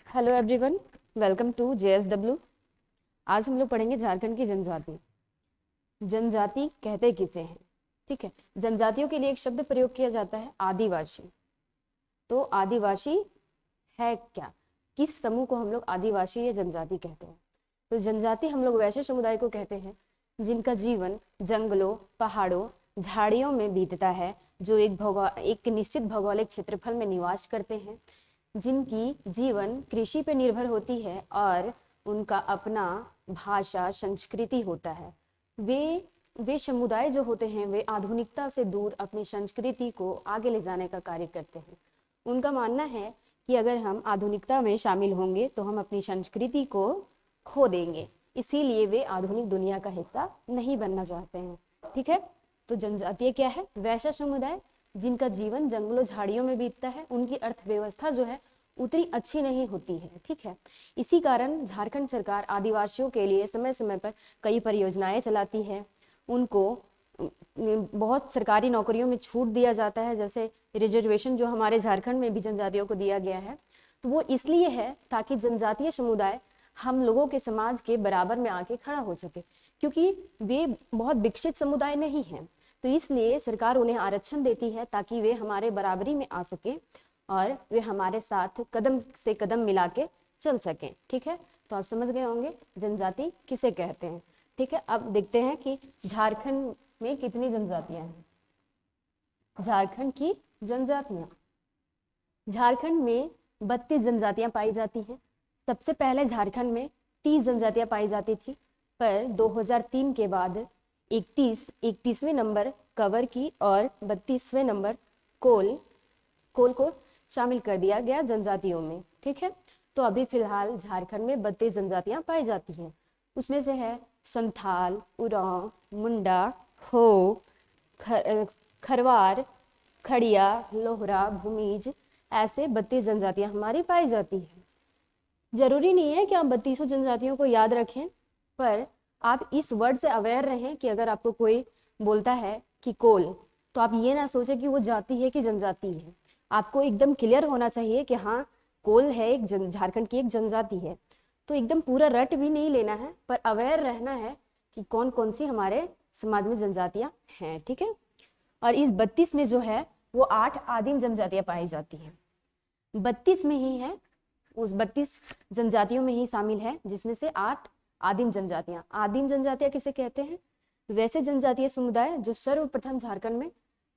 Hello everyone, welcome to JSW. आज हम लोग पढ़ेंगे झारखंड की जनजाति। जनजाति कहते किसे हैं? ठीक है, जनजातियों के लिए एक शब्द प्रयोग किया जाता है, आदिवासी। तो आदिवासी है क्या? किस समूह को हम लोग आदिवासी या जनजाति कहते हैं? तो जनजाति हम लोग वैसे समुदाय को कहते हैं जिनका जीवन जंगलों, पहाड़ों, झाड़ियों में बीतता है, जो एक निश्चित भौगोलिक क्षेत्रफल में निवास करते हैं, जिनकी जीवन कृषि पर निर्भर होती है और उनका अपना भाषा, संस्कृति होता है। वे समुदाय जो होते हैं वे आधुनिकता से दूर अपनी संस्कृति को आगे ले जाने का कार्य करते हैं। उनका मानना है कि अगर हम आधुनिकता में शामिल होंगे तो हम अपनी संस्कृति को खो देंगे, इसीलिए वे आधुनिक दुनिया का हिस्सा नहीं बनना चाहते हैं। ठीक है, तो जनजातीय क्या है? वैसा समुदाय जिनका जीवन जंगलों, झाड़ियों में बीतता है, उनकी अर्थव्यवस्था जो है उतनी अच्छी नहीं होती है। ठीक है, इसी कारण झारखंड सरकार आदिवासियों के लिए समय समय पर कई परियोजनाएं चलाती है। उनको बहुत सरकारी नौकरियों में छूट दिया जाता है, जैसे रिजर्वेशन जो हमारे झारखंड में भी जनजातियों को दिया गया है। तो वो इसलिए है ताकि जनजातीय समुदाय हम लोगों के समाज के बराबर में आके खड़ा हो सके, क्योंकि वे बहुत विकसित समुदाय नहीं हैं। तो इसलिए सरकार उन्हें आरक्षण देती है ताकि वे हमारे बराबरी में आ सके और वे हमारे साथ कदम से कदम मिला के चल सकें। ठीक है, तो आप समझ गए होंगे जनजाति किसे कहते हैं। ठीक है, अब देखते हैं कि झारखंड में कितनी जनजातियां हैं। झारखंड की जनजातियां, झारखंड में 32 जनजातियां पाई जाती हैं। सबसे पहले झारखंड में 30 जनजातियां पाई जाती थी, पर 2003 के बाद 31वें नंबर कवर की और 32वें नंबर कोल को शामिल कर दिया गया जनजातियों में। ठीक है, तो अभी फिलहाल झारखंड में 32 जनजातियां पाई जाती हैं। उसमें से है संथाल, उरांव, मुंडा, हो, खरवार, खड़िया, लोहरा, भूमिज, ऐसे 32 जनजातियां हमारी पाई जाती हैं। जरूरी नहीं है कि आप 32 जनजातियों को याद रखें, पर आप इस वर्ड से अवेयर रहें कि अगर आपको कोई बोलता है कि कोल, तो आप ये ना सोचें कि वो जाति है कि जनजाति है। आपको एकदम क्लियर होना चाहिए कि हाँ, कोल है, एक झारखंड की एक जनजाति है। तो एकदम पूरा रट भी नहीं लेना है, पर अवेयर रहना है कि कौन कौन सी हमारे समाज में जनजातियां हैं। ठीक है, और इस 32 में जो है वो 8 आदिम जनजातियां पाई जाती हैं। 32 में ही है, उस 32 जनजातियों में ही शामिल है, जिसमें से 8 आदिम जनजातियां। आदिम जनजातियां किसे कहते हैं? वैसे जनजातीय समुदाय जो सर्वप्रथम झारखंड में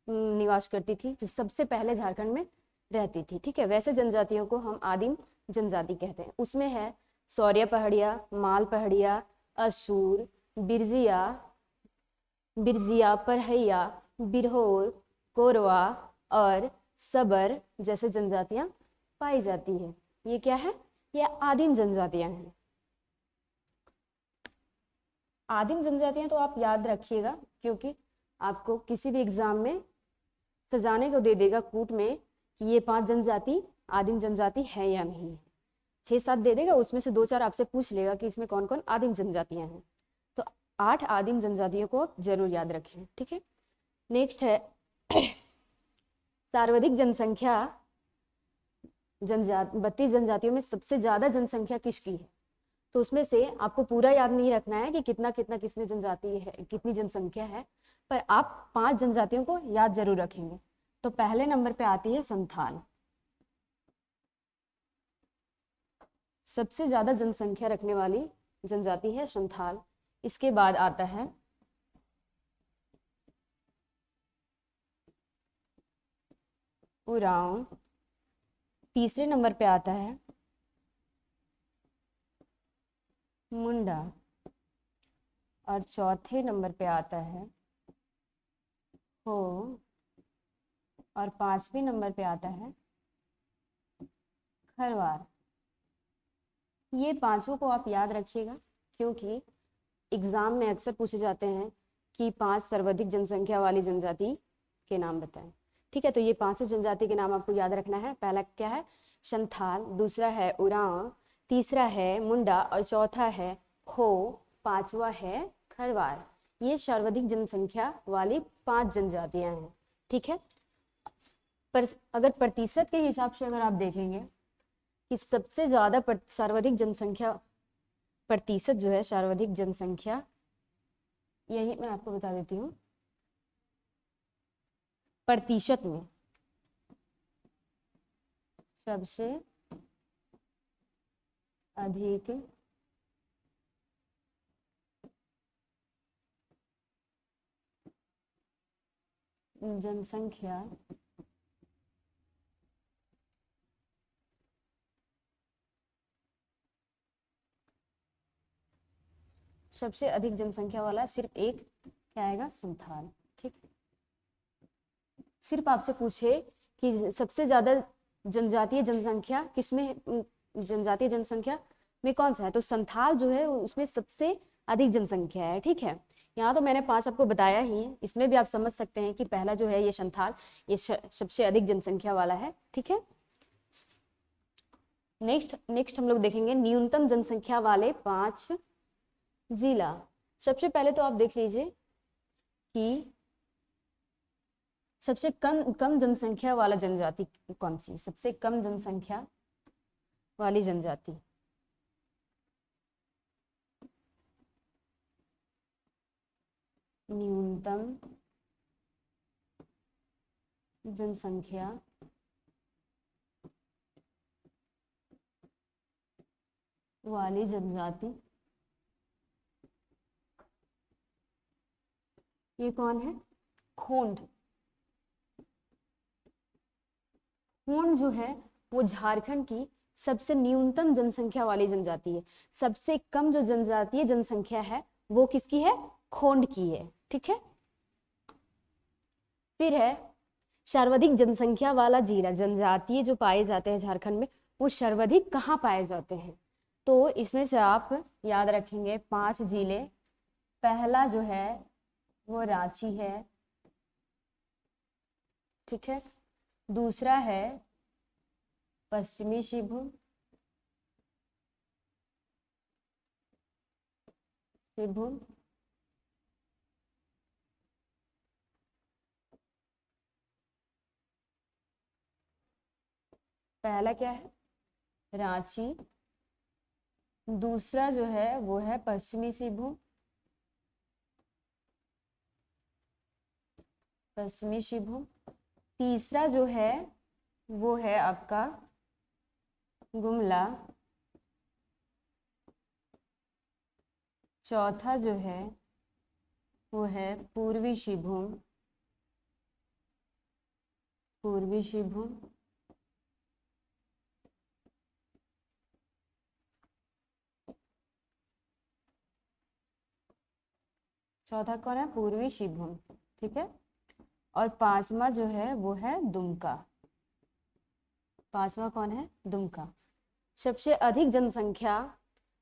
निवास करती थी, जो सबसे पहले झारखंड में रहती थी। ठीक है, वैसे जनजातियों को हम आदिम जनजाति कहते हैं। उसमें है सौर्य पहाड़िया, माल पहाड़िया, असूर, बिरजिया, परहैया, बिरहोर, कोरवा और सबर जैसे जनजातियां पाई जाती है। ये क्या है? ये आदिम जनजातियां हैं। आदिम जनजातियां तो आप याद रखिएगा, क्योंकि आपको किसी भी एग्जाम में सजाने को दे देगा कूट में कि ये 5 जनजाति आदिम जनजाति है या नहीं है। 6-7 दे देगा, उसमें से 2-4 आपसे पूछ लेगा कि इसमें कौन कौन आदिम जनजातियां हैं। तो 8 आदिम जनजातियों को जरूर याद रखें। ठीक है, नेक्स्ट है सर्वाधिक जनसंख्या। 32 जनजातियों में सबसे ज्यादा जनसंख्या किसकी है? तो उसमें से आपको पूरा याद नहीं रखना है कि कितना कितना किसमें जनजाति है, कितनी जनसंख्या है, पर आप 5 जनजातियों को याद जरूर रखेंगे। तो पहले नंबर पे आती है संथाल, सबसे ज्यादा जनसंख्या रखने वाली जनजाति है संथाल। इसके बाद आता है उरांव, तीसरे नंबर पे आता है मुंडा और चौथे नंबर पे आता है हो और 5वें नंबर पे आता है खरवार। ये पांचों को आप याद रखिएगा, क्योंकि एग्जाम में अक्सर पूछे जाते हैं कि 5 सर्वाधिक जनसंख्या वाली जनजाति के नाम बताएं। ठीक है, तो ये 5 जनजाति के नाम आपको याद रखना है। पहला क्या है? संथाल, दूसरा है उरांव, तीसरा है मुंडा और चौथा है हो, 5वां है खरवार। ये सर्वाधिक जनसंख्या वाली 5 जनजातियां हैं। ठीक है, पर अगर प्रतिशत के हिसाब से अगर आप देखेंगे कि सबसे ज्यादा सर्वाधिक जनसंख्या प्रतिशत जो है, सर्वाधिक जनसंख्या, यही मैं आपको बता देती हूँ, प्रतिशत में सबसे अधिक जनसंख्या सबसे अधिक जनसंख्या वाला सिर्फ एक क्या आएगा, संथाल। ठीक, सिर्फ आपसे पूछे कि सबसे ज्यादा जनजातीय जनसंख्या किसमें, जनजातीय जनसंख्या में कौन सा है, तो संथाल जो है उसमें सबसे अधिक जनसंख्या है। ठीक है, यहाँ तो मैंने 5 आपको बताया ही है, इसमें भी आप समझ सकते हैं कि पहला जो है ये संथाल, ये सबसे अधिक जनसंख्या वाला है। ठीक है, नेक्स्ट हम लोग देखेंगे न्यूनतम जनसंख्या वाले 5 जिला। सबसे पहले तो आप देख लीजिए कि सबसे कम जनसंख्या वाला जनजाति कौन सी, सबसे कम जनसंख्या वाली जनजाति, न्यूनतम जनसंख्या वाली जनजाति, ये कौन है, खोंड। खोंड जो है वो झारखंड की सबसे न्यूनतम जनसंख्या वाली जनजाति है। सबसे कम जो जनजातीय जनसंख्या है वो किसकी है, खोंड की है। ठीक है, फिर है सर्वाधिक जनसंख्या वाला जिला, जनजातीय जो पाए जाते हैं झारखंड में वो सर्वाधिक कहाँ पाए जाते हैं, तो इसमें से आप याद रखेंगे 5 जिले। पहला जो है वो रांची है। ठीक है, दूसरा है पश्चिमी सिंहभूम, पहला क्या है, रांची। दूसरा जो है वो है पश्चिमी सिंहभूम, तीसरा जो है वो है आपका गुमला। चौथा जो है वो है पूर्वी सिंहभूम, चौथा कौन है, पूर्वी सिंहभूम। ठीक है, और 5वां जो है वो है दुमका। 5वां कौन है, दुमका। सबसे अधिक जनसंख्या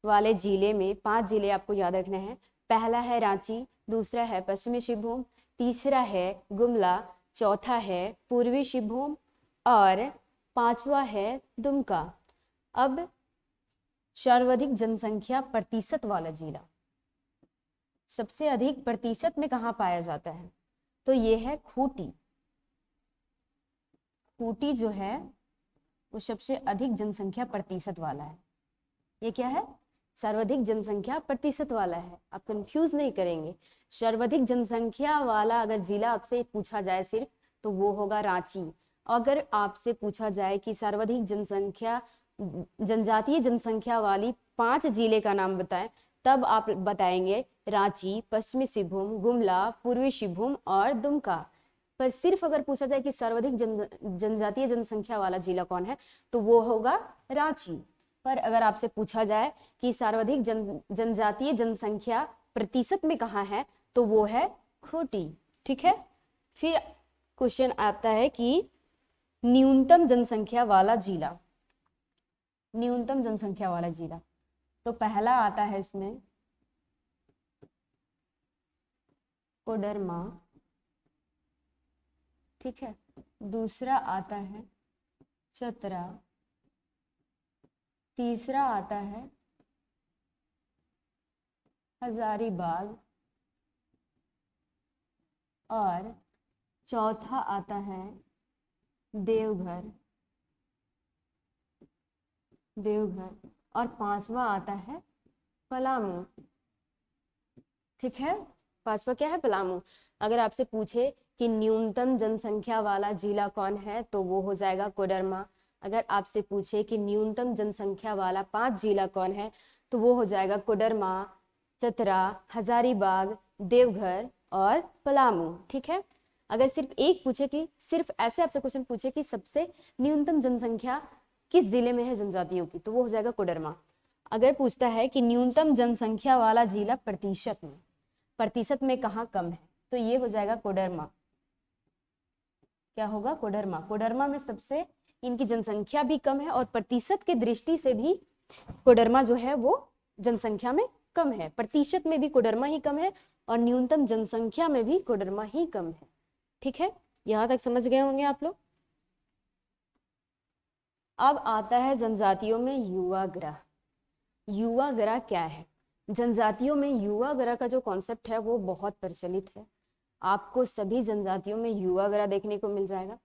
वाले जिले में 5 जिले आपको याद रखने हैं। पहला है रांची, दूसरा है पश्चिमी सिंहभूम, तीसरा है गुमला, चौथा है पूर्वी सिंहभूम और 5वां है दुमका। अब सर्वाधिक जनसंख्या प्रतिशत वाला जिला, सबसे अधिक प्रतिशत में कहाँ पाया जाता है, तो ये है खूंटी। खूंटी जो है वो सबसे अधिक जनसंख्या प्रतिशत वाला है। ये क्या है, सर्वाधिक जनसंख्या प्रतिशत वाला है। आप कंफ्यूज नहीं करेंगे, सर्वाधिक जनसंख्या वाला अगर जिला आपसे पूछा जाए सिर्फ तो वो होगा रांची। अगर आपसे पूछा जाए कि सर्वाधिक जनसंख्या जनजातीय जनसंख्या वाली 5 जिले का नाम बताएं, तब आप बताएंगे रांची, पश्चिमी सिंहभूम, गुमला, पूर्वी सिंहभूम और दुमका। पर सिर्फ अगर पूछा जाए कि सर्वाधिक जनजातीय जनसंख्या वाला जिला कौन है तो वो होगा रांची। पर अगर आपसे पूछा जाए कि सर्वाधिक जनजातीय जनसंख्या प्रतिशत में कहाँ है तो वो है खूंटी। ठीक है, फिर क्वेश्चन आता है कि न्यूनतम जनसंख्या वाला जिला, न्यूनतम जनसंख्या वाला जिला, तो पहला आता है इसमें कोडरमा। ठीक है, दूसरा आता है चतरा, तीसरा आता है हजारीबाग और चौथा आता है देवघर। देवघर, और 5वां आता है पलामू। ठीक है, 5वां क्या है? पलामू। अगर आपसे पूछे कि न्यूनतम जनसंख्या वाला जिला कौन है, तो वो हो जाएगा कोडरमा। अगर आपसे पूछे कि न्यूनतम जनसंख्या वाला 5 जिला कौन है, तो वो हो जाएगा कोडरमा, चतरा, हजारीबाग, देवघर और पलामू। ठीक है, अगर सिर्फ एक पूछे कि सिर्फ ऐसे आपसे क्वेश्चन पूछे कि सबसे न्यूनतम जनसंख्या किस जिले में है जनजातियों की, तो वो हो जाएगा कोडरमा। अगर पूछता है कि न्यूनतम जनसंख्या वाला जिला प्रतिशत में कहाँ कम है, तो ये हो जाएगा कोडरमा। क्या होगा? कोडरमा। कोडरमा में सबसे इनकी जनसंख्या भी कम है और प्रतिशत के दृष्टि से भी कोडरमा जो है वो जनसंख्या में कम है। प्रतिशत में भी कोडरमा ही कम है और न्यूनतम जनसंख्या में भी कोडरमा ही कम है। ठीक है, यहां तक समझ गए होंगे आप लोग। अब आता है जनजातियों में युवाग्रह। युवाग्रह क्या है? जनजातियों में युवाग्रह का जो कॉन्सेप्ट है वो बहुत प्रचलित है। आपको सभी जनजातियों में युवाग्रह देखने को मिल जाएगा।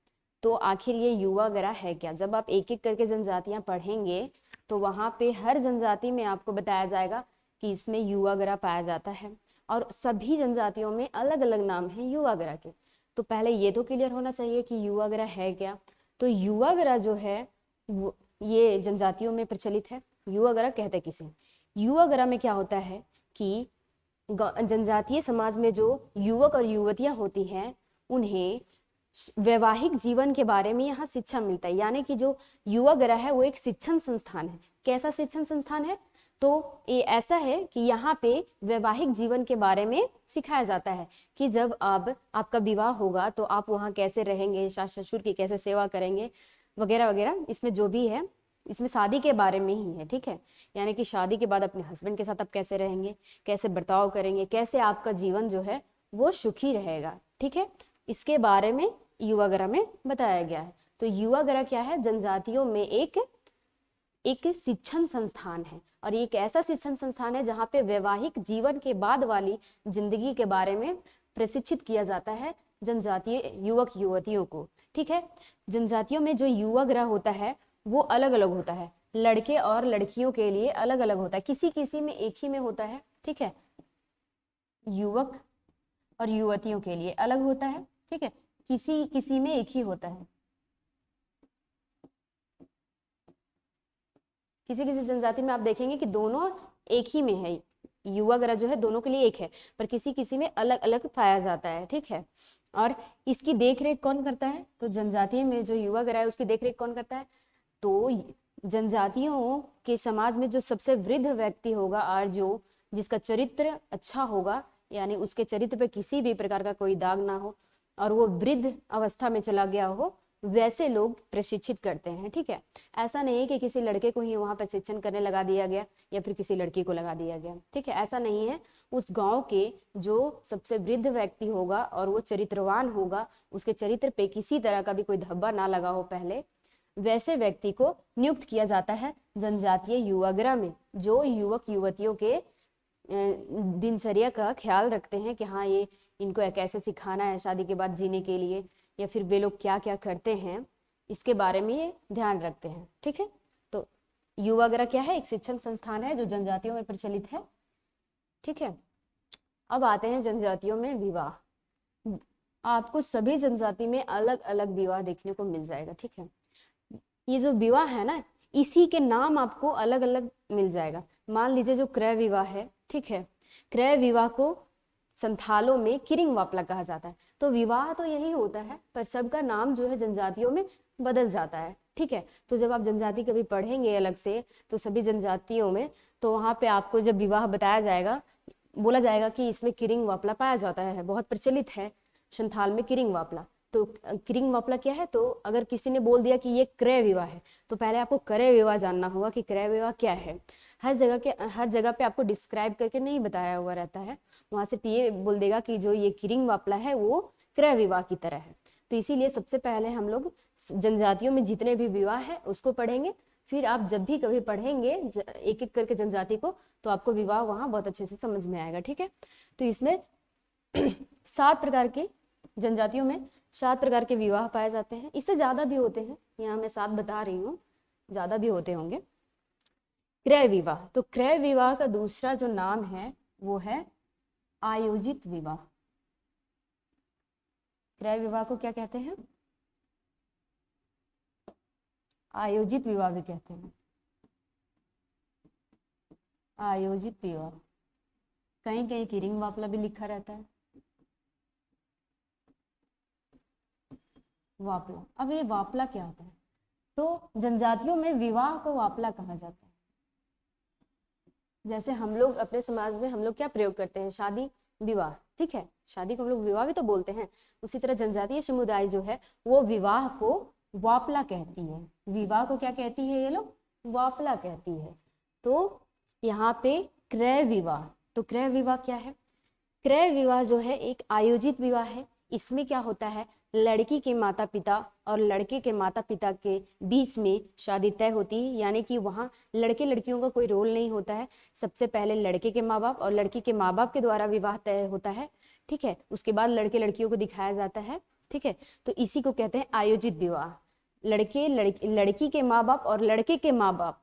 तो आखिर ये युवाग्रह है क्या? जब आप एक एक करके जनजातियां पढ़ेंगे तो वहां पे हर जनजाति में आपको बताया जाएगा कि इसमें युवाग्रह पाया जाता है, और सभी जनजातियों में अलग अलग नाम है युवाग्रह के। तो पहले ये तो क्लियर होना चाहिए कि युवाग्रह है क्या। तो युवाग्रह जो है ये जनजातियों में प्रचलित है। युवाग्रह कहते किसे? युवाग्रह में क्या होता है कि जनजातीय समाज में जो युवक और युवतियां होती हैं उन्हें वैवाहिक जीवन के बारे में यहाँ शिक्षा मिलता है। यानी कि जो युवाग्रह है वो एक शिक्षण संस्थान है। कैसा शिक्षण संस्थान है? तो ये ऐसा है कि यहाँ पे वैवाहिक जीवन के बारे में सिखाया जाता है कि जब अब आपका विवाह होगा तो आप वहाँ कैसे रहेंगे, सास ससुर की कैसे सेवा करेंगे, वगैरह वगैरह। इसमें जो भी है इसमें शादी के बारे में ही है। ठीक है, यानी कि शादी के बाद अपने हस्बैंड के साथ आप कैसे रहेंगे, कैसे बर्ताव करेंगे, कैसे आपका जीवन जो है वो सुखी रहेगा। ठीक है, इसके बारे में युवाग्रह में बताया गया है। तो युवाग्रह क्या है? जनजातियों में एक शिक्षण संस्थान है, और एक ऐसा शिक्षण संस्थान है जहाँ पे वैवाहिक जीवन के बाद वाली जिंदगी के बारे में प्रशिक्षित किया जाता है जनजातीय युवक युवतियों को। ठीक है, जनजातियों में जो युवाग्रह होता है वो अलग अलग होता है। लड़के और लड़कियों के लिए अलग अलग होता है, किसी किसी में एक ही में होता है। ठीक है, युवक और युवतियों के लिए अलग होता है। ठीक है, किसी किसी में एक ही होता है। किसी किसी जनजाति में आप देखेंगे कि दोनों एक ही में है, युवाग्रह जो है दोनों के लिए एक है, पर किसी किसी में अलग अलग पाया जाता है। ठीक है, और इसकी देखरेख कौन करता है? तो जनजाति में जो युवाग्रह है उसकी देखरेख कौन करता है? तो जनजातियों के समाज में जो सबसे वृद्ध व्यक्ति होगा और जो जिसका चरित्र अच्छा होगा, यानी उसके चरित्र पे किसी भी प्रकार का कोई दाग ना हो और वो वृद्ध अवस्था में चला गया हो, वैसे लोग प्रशिक्षित करते हैं। ठीक है, ऐसा नहीं है कि किसी लड़के को ही वहां प्रशिक्षण करने लगा दिया गया या फिर किसी लड़की को लगा दिया गया। ठीक है, ऐसा नहीं है। उस गांव के जो सबसे वृद्ध व्यक्ति होगा और वो चरित्रवान होगा, उसके चरित्र पे किसी तरह का भी कोई धब्बा ना लगा हो पहले, वैसे व्यक्ति को नियुक्त किया जाता है जनजातीय युवाग्रह में, जो युवक युवतियों के दिनचर्या का ख्याल रखते हैं कि हाँ ये इनको कैसे सिखाना है शादी के बाद जीने के लिए, या फिर वे लोग क्या क्या करते हैं इसके बारे में ये ध्यान रखते हैं। ठीक है, तो युवाग्रह क्या है? एक शिक्षण संस्थान है जो जनजातियों में प्रचलित है। ठीक है, अब आते हैं जनजातियों में विवाह। आपको सभी जनजाति में अलग अलग विवाह देखने को मिल जाएगा। ठीक है, ये जो विवाह है ना, इसी के नाम आपको अलग अलग मिल जाएगा। मान लीजिए जो क्रय विवाह है, ठीक है, क्रय विवाह को संथालों में किरिंग वापला कहा जाता है। तो विवाह तो यही होता है, पर सबका नाम जो है जनजातियों में बदल जाता है। ठीक है, तो जब आप जनजाति कभी पढ़ेंगे अलग से तो सभी जनजातियों में, तो वहां पे आपको जब विवाह बताया जाएगा, बोला जाएगा कि इसमें किरिंग वापला पाया जाता है, बहुत प्रचलित है संथाल में किरिंग वापला। तो किरिंग वापला क्या है? तो अगर किसी ने बोल दिया कि ये क्रय विवाह है, तो पहले आपको क्रय विवाह जानना होगा कि क्रय विवाह क्या है। हर जगह पे आपको डिस्क्राइब करके नहीं बताया हुआ रहता है, वहां से ये बोल देगा कि जो ये किरिंग वापला है वो क्रय विवाह की तरह है। तो इसीलिए सबसे पहले हम लोग जनजातियों में जितने भी विवाह है उसको पढ़ेंगे, फिर आप जब भी कभी पढ़ेंगे एक एक करके जनजाति को, तो आपको विवाह वहां बहुत अच्छे से समझ में आएगा। ठीक है, तो इसमें 7 प्रकार के जनजातियों में 7 प्रकार के विवाह पाए जाते हैं। इससे ज्यादा भी होते हैं, यहाँ मैं 7 बता रही हूँ, ज्यादा भी होते होंगे। क्रय विवाह, तो क्रय विवाह का दूसरा जो नाम है वो है आयोजित विवाह। क्रय विवाह को क्या कहते हैं? आयोजित विवाह भी कहते हैं। आयोजित विवाह, कहीं कहीं की रिंग वापला भी लिखा रहता है। वापला, अब ये वापला क्या होता है? तो जनजातियों में विवाह को वापला कहा जाता है। जैसे हम लोग अपने समाज में हम लोग क्या प्रयोग करते हैं? शादी विवाह, ठीक है, शादी को हम लोग विवाह भी तो बोलते हैं। उसी तरह जनजातीय समुदाय जो है वो विवाह को वापला कहती है। विवाह को क्या कहती है ये लोग? वापला कहती है। तो यहाँ पे क्रय विवाह, तो क्रय विवाह क्या है? क्रय विवाह जो है एक आयोजित विवाह है। इसमें क्या होता है? लड़की के माता पिता और लड़के के माता पिता के बीच में शादी तय होती है, यानी कि वहाँ लड़के लड़कियों का कोई रोल नहीं होता है। सबसे पहले लड़के के माँ बाप और लड़की के माँ बाप के द्वारा विवाह तय होता है, ठीक है। उसके बाद लड़के लड़कियों को दिखाया जाता है, ठीक है। तो इसी को कहते हैं आयोजित विवाह। लड़की के माँ बाप और लड़के के माँ बाप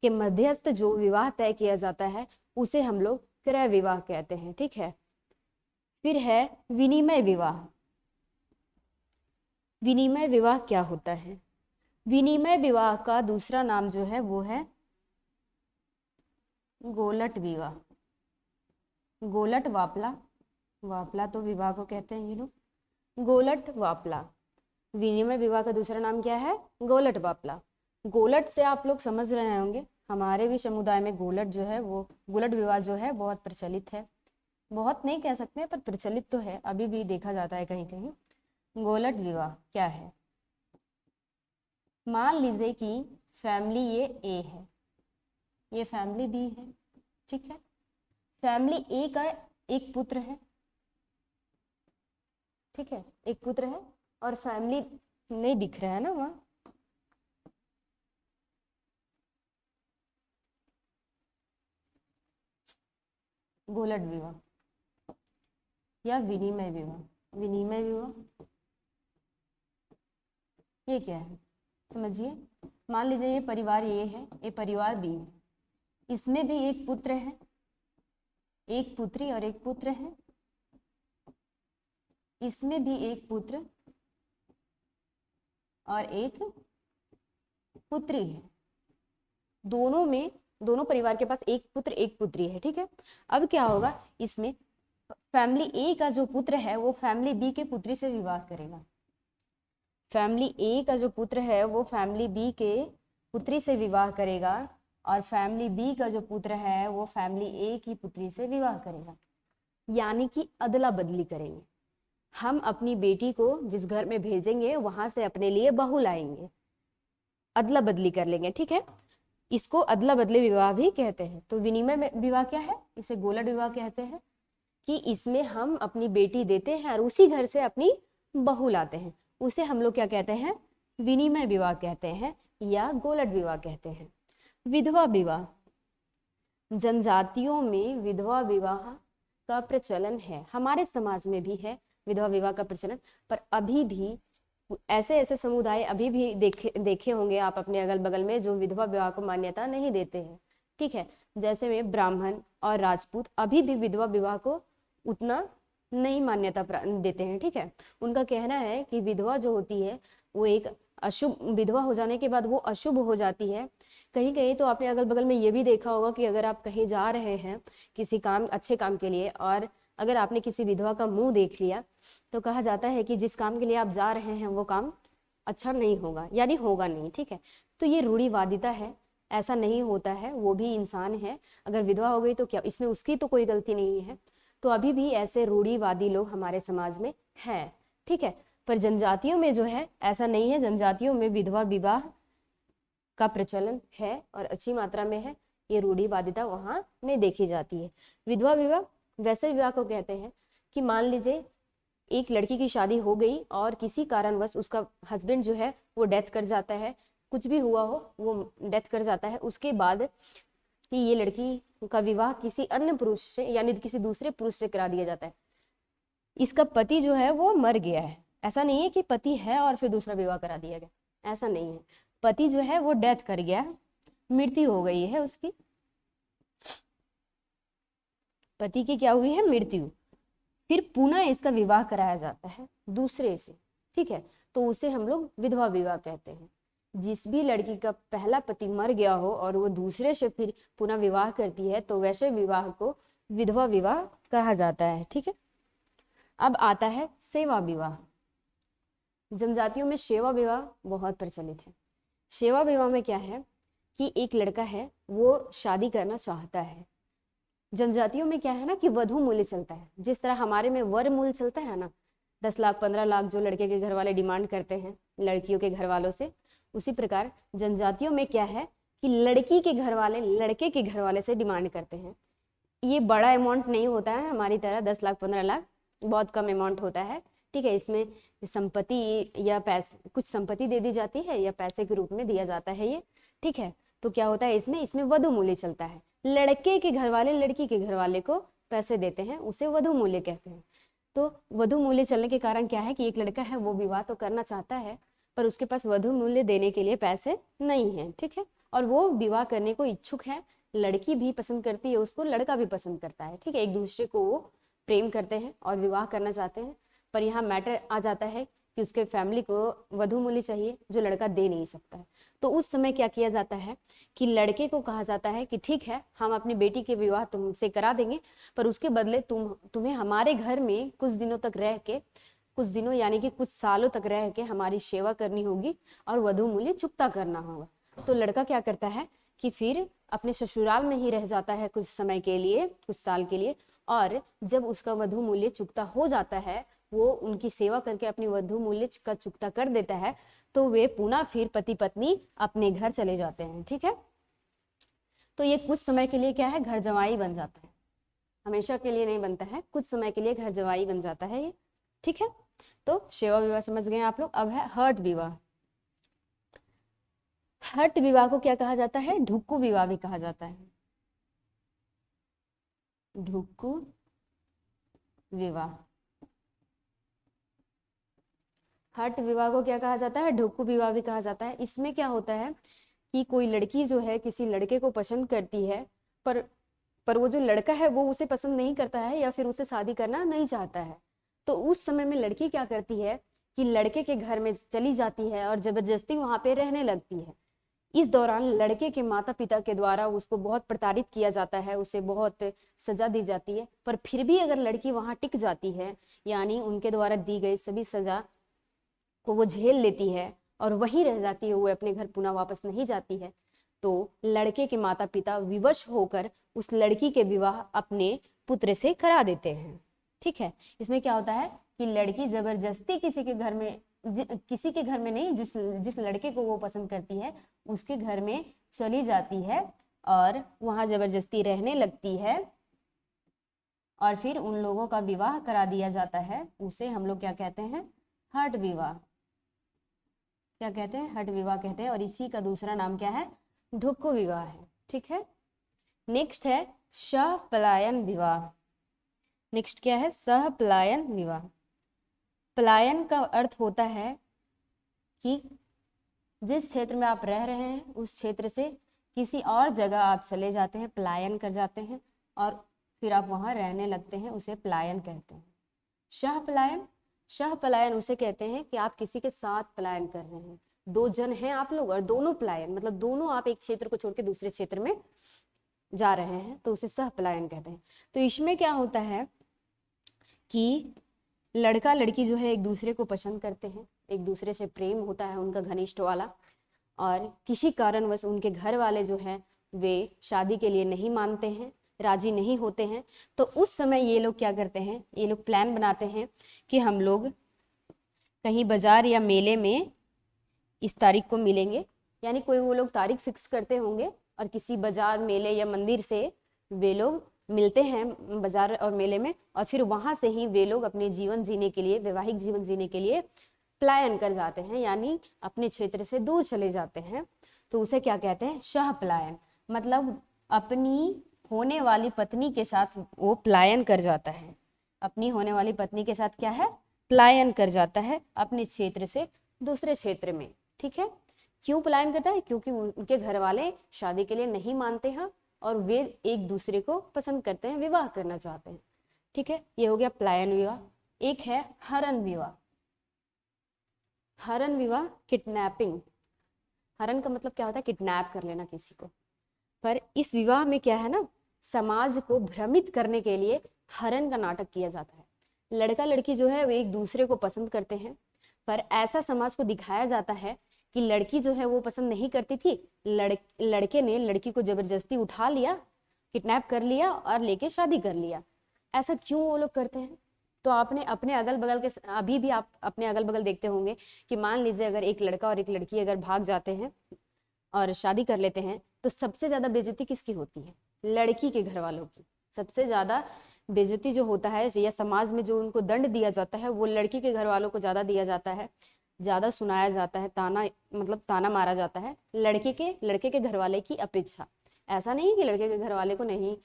के मध्यस्थ जो विवाह तय किया जाता है उसे हम लोग क्रय विवाह कहते हैं, ठीक है। फिर है विनिमय विवाह। विनिमय विवाह क्या होता है? विनिमय विवाह का दूसरा नाम जो है वो है गोलट विवाह। गोलट वापला, वापला तो विवाह को कहते हैं ये लोग, गोलट वापला। विनिमय विवाह का दूसरा नाम क्या है? गोलट वापला। गोलट से आप लोग समझ रहे होंगे, हमारे भी समुदाय में गोलट जो है वो गोलट विवाह जो है बहुत प्रचलित है। बहुत नहीं कह सकते पर प्रचलित तो है, अभी भी देखा जाता है कहीं कहीं। गोलट विवाह क्या है? मान लीजिए कि फैमिली ये ए है, ये फैमिली बी है, ठीक है। फैमिली ए का एक पुत्र है, ठीक है, एक पुत्र है और फैमिली नहीं दिख रहा है ना वहाँ, गोलट विवाह या विनिमय विवाह। विनिमय विवाह ये क्या है समझिए। मान लीजिए ये परिवार ए है, ये परिवार बी है, इसमें भी एक पुत्र है, एक पुत्री और एक पुत्र है, इसमें भी एक पुत्र और एक पुत्री है। दोनों में, दोनों परिवार के पास एक पुत्र एक पुत्री है, ठीक है। अब क्या होगा, इसमें फैमिली ए का जो पुत्र है वो फैमिली बी के पुत्री से विवाह करेगा। फैमिली ए का जो पुत्र है वो फैमिली बी के पुत्री से विवाह करेगा और फैमिली बी का जो पुत्र है वो फैमिली ए की पुत्री से विवाह करेगा, यानी कि अदला बदली करेंगे। हम अपनी बेटी को जिस घर में भेजेंगे वहां से अपने लिए बहू लाएंगे, अदला बदली कर लेंगे, ठीक है। इसको अदला बदली विवाह भी कहते हैं। तो विनिमय विवाह क्या है? इसे गोलट विवाह कहते हैं कि इसमें हम अपनी बेटी देते हैं और उसी घर से अपनी बहू लाते हैं, उसे हम लोग क्या कहते हैं? विनिमय विवाह कहते हैं या गोलट विवाह कहते हैं। विधवा विवाह, जनजातियों में विधवा विवाह का प्रचलन है, हमारे समाज में भी है विधवा विवाह का प्रचलन, पर अभी भी ऐसे ऐसे समुदाय अभी भी देखे होंगे आप अपने अगल बगल में जो विधवा विवाह को मान्यता नहीं देते हैं, ठीक है। जैसे में ब्राह्मण और राजपूत अभी भी विधवा विवाह को उतना नहीं मान्यता देते हैं, ठीक है। उनका कहना है कि विधवा जो होती है वो एक अशुभ, विधवा हो जाने के बाद वो अशुभ हो जाती है। कहीं कहीं तो आपने अगल बगल में ये भी देखा होगा कि अगर आप कहीं जा रहे हैं किसी काम, अच्छे काम के लिए, और अगर आपने किसी विधवा का मुंह देख लिया तो कहा जाता है कि जिस काम के लिए आप जा रहे हैं वो काम अच्छा नहीं होगा, यानी होगा नहीं, ठीक है। तो ये रूढ़िवादिता है, ऐसा नहीं होता है, वो भी इंसान है। अगर विधवा हो गई तो क्या, इसमें उसकी तो कोई गलती नहीं है। तो अभी भी ऐसे रूढ़िवादी लोग हमारे समाज में हैं, ठीक है। पर जनजातियों में जो है ऐसा नहीं है, जनजातियों में विधवा विवाह का प्रचलन है और अच्छी मात्रा में है, ये रूढ़िवादिता वहाँ नहीं देखी जाती है। विधवा विवाह वैसे विवाह को कहते हैं कि मान लीजिए एक लड़की की शादी हो गई और किसी कारणवश उसका हस्बैंड जो है वो डेथ कर जाता है, कुछ भी हुआ हो वो डेथ कर जाता है, उसके बाद कि ये लड़की का विवाह किसी अन्य पुरुष से यानी किसी दूसरे पुरुष से करा दिया जाता है। इसका पति जो है वो मर गया है, ऐसा नहीं है कि पति है और फिर दूसरा विवाह करा दिया गया, ऐसा नहीं है। पति जो है वो डेथ कर गया, मृत्यु हो गई है उसकी, पति की क्या हुई है, मृत्यु, फिर पुनः इसका विवाह कराया जाता है दूसरे से, ठीक है, तो उसे हम लोग विधवा विवाह कहते हैं। जिस भी लड़की का पहला पति मर गया हो और वो दूसरे से फिर पुनः विवाह करती है तो वैसे विवाह को विधवा विवाह कहा जाता है, ठीक है। अब आता है सेवा विवाह। जनजातियों में सेवा विवाह बहुत प्रचलित है। सेवा विवाह में क्या है कि एक लड़का है वो शादी करना चाहता है। जनजातियों में क्या है ना कि वधू मूल्य चलता है, जिस तरह हमारे में वर मूल्य चलता है ना, 10 लाख 15 लाख जो लड़के के घर वाले डिमांड करते हैं लड़कियों के घर वालों से, उसी प्रकार जनजातियों में क्या है कि लड़की के घर वाले लड़के के घर वाले से डिमांड करते हैं। ये बड़ा अमाउंट नहीं होता है हमारी तरह 10 लाख 15 लाख, बहुत कम अमाउंट होता है, ठीक है। इसमें संपत्ति या पैसे, कुछ संपत्ति दे दी जाती है या पैसे के रूप में दिया जाता है ये, ठीक है। तो क्या होता है इसमें वधू मूल्य चलता है। लड़के के घर वाले लड़की के घर वाले को पैसे देते हैं, उसे वधू मूल्य कहते हैं। तो वधू मूल्य चलने के कारण क्या है कि एक लड़का है वो विवाह तो करना चाहता है पर उसके पास वधू मूल्य देने के लिए पैसे नहीं है, ठीक है, और वो विवाह करने को इच्छुक है। लड़की भी पसंद करती है उसको, लड़का भी पसंद करता है, ठीक है, एक दूसरे को वो प्रेम करते हैं और विवाह करना चाहते हैं। पर यहाँ मैटर आ जाता है कि उसके फैमिली को वधू मूल्य चाहिए जो लड़का दे नहीं सकता है। तो उस समय क्या किया जाता है कि लड़के को कहा जाता है कि ठीक है हम अपनी बेटी के विवाह तुमसे करा देंगे, पर उसके बदले तुम्हें हमारे घर में कुछ दिनों तक रह के, कुछ दिनों यानी कि कुछ सालों तक रह के हमारी सेवा करनी होगी और वधू मूल्य चुकता करना होगा। तो लड़का क्या करता है कि फिर अपने ससुराल में ही रह जाता है कुछ समय के लिए, कुछ साल के लिए, और जब उसका वधू मूल्य चुकता हो जाता है, वो उनकी सेवा करके अपनी वधू मूल्य का चुकता कर देता है, तो वे पुनः फिर पति पत्नी अपने घर चले जाते हैं, ठीक है। तो ये कुछ समय के लिए क्या है, घर जवाई बन जाता है, हमेशा के लिए नहीं बनता है, कुछ समय के लिए घर जवाई बन जाता है ये, ठीक है। तो सेवा विवाह समझ गए आप लोग। अब है हठ विवाह। हठ विवाह को क्या कहा जाता है, ढुक्कू विवाह भी कहा जाता है, ढुक्कू विवाह। हठ विवाह को क्या कहा जाता है, ढुक्कू विवाह भी कहा जाता है। इसमें क्या होता है कि कोई लड़की जो है किसी लड़के को पसंद करती है, पर वो जो लड़का है वो उसे पसंद नहीं करता है या फिर उसे शादी करना नहीं चाहता है। तो उस समय में लड़की क्या करती है कि लड़के के घर में चली जाती है और जबरदस्ती वहां पे रहने लगती है। इस दौरान लड़के के माता पिता के द्वारा उसको बहुत प्रताड़ित किया जाता है, उसे बहुत सजा दी जाती है, पर फिर भी अगर लड़की वहां टिक जाती है, यानी उनके द्वारा दी गई सभी सजा को वो झेल लेती है और वहीं रह जाती है, वो अपने घर पुनः वापस नहीं जाती है, तो लड़के के माता पिता विवश होकर उस लड़की के विवाह अपने पुत्र से करा देते हैं, ठीक है। इसमें क्या होता है कि लड़की जबरदस्ती किसी के घर में, किसी के घर में नहीं, जिस लड़के को वो पसंद करती है उसके घर में चली जाती है और वहां जबरदस्ती रहने लगती है और फिर उन लोगों का विवाह करा दिया जाता है। उसे हम लोग क्या कहते हैं, हठ विवाह। क्या कहते हैं, हठ विवाह कहते हैं। और इसी का दूसरा नाम क्या है, ढुक्कू विवाह है, ठीक है। नेक्स्ट है सहपलायन विवाह। नेक्स्ट क्या है, सहपलायन विवाह। पलायन का अर्थ होता है कि जिस क्षेत्र में आप रह रहे हैं उस क्षेत्र से किसी और जगह आप चले जाते हैं, पलायन कर जाते हैं और फिर आप वहां रहने लगते हैं, उसे पलायन कहते हैं। सहपलायन, सहपलायन उसे कहते हैं कि आप किसी के साथ पलायन कर रहे हैं, दो जन हैं आप लोग और दोनों पलायन, मतलब दोनों आप एक क्षेत्र को छोड़ के दूसरे क्षेत्र में जा रहे हैं, तो उसे सहपलायन कहते हैं। तो इसमें क्या होता है कि लड़का लड़की जो है एक दूसरे को पसंद करते हैं, एक दूसरे से प्रेम होता है उनका घनिष्ठ वाला, और किसी कारणवश उनके घर वाले जो हैं वे शादी के लिए नहीं मानते हैं, राजी नहीं होते हैं। तो उस समय ये लोग क्या करते हैं, ये लोग प्लान बनाते हैं कि हम लोग कहीं बाजार या मेले में इस तारीख को मिलेंगे, यानी कोई वो लोग तारीख फिक्स करते होंगे और किसी बाजार मेले या मंदिर से वे लोग मिलते हैं बाजार और मेले में, और फिर वहां से ही वे लोग अपने जीवन जीने के लिए, वैवाहिक जीवन जीने के लिए पलायन कर जाते हैं, यानी अपने क्षेत्र से दूर चले जाते हैं। तो उसे क्या कहते हैं, सहपलायन, मतलब अपनी होने वाली पत्नी के साथ वो पलायन कर जाता है, अपनी होने वाली पत्नी के साथ क्या है, पलायन कर जाता है अपने क्षेत्र से दूसरे क्षेत्र में, ठीक है। क्यों पलायन करता है? क्योंकि उनके घर वाले शादी के लिए नहीं मानते हैं और वे एक दूसरे को पसंद करते हैं, विवाह करना चाहते हैं। ठीक है, ये हो गया पलायन विवाह। एक है हरण विवाह। हरण विवाह किडनैपिंग। हरण का मतलब क्या होता है? किडनैप कर लेना किसी को। पर इस विवाह में क्या है ना, समाज को भ्रमित करने के लिए हरण का नाटक किया जाता है। लड़का लड़की जो है वो एक दूसरे को पसंद करते हैं, पर ऐसा समाज को दिखाया जाता है कि लड़की जो है वो पसंद नहीं करती थी, लड़के ने लड़की को जबरदस्ती उठा लिया, किडनैप कर लिया और लेके शादी कर लिया। ऐसा क्यों वो लोग करते हैं? तो आपने अपने अगल बगल के, अभी भी आप अपने अगल बगल देखते होंगे कि मान लीजिए अगर एक लड़का और एक लड़की अगर भाग जाते हैं और शादी कर लेते हैं, तो सबसे ज्यादा बेइज्जती किसकी होती है? लड़की के घर वालों की। सबसे ज्यादा बेइज्जती जो होता है या समाज में जो उनको दंड दिया जाता है वो लड़की के घर वालों को ज्यादा दिया जाता है, ज्यादा सुनाया जाता है, ताना मतलब ताना मारा जाता है लड़के के घर वाले की अपेक्षा। ऐसा नहीं कि लड़के के घर वाले को नहीं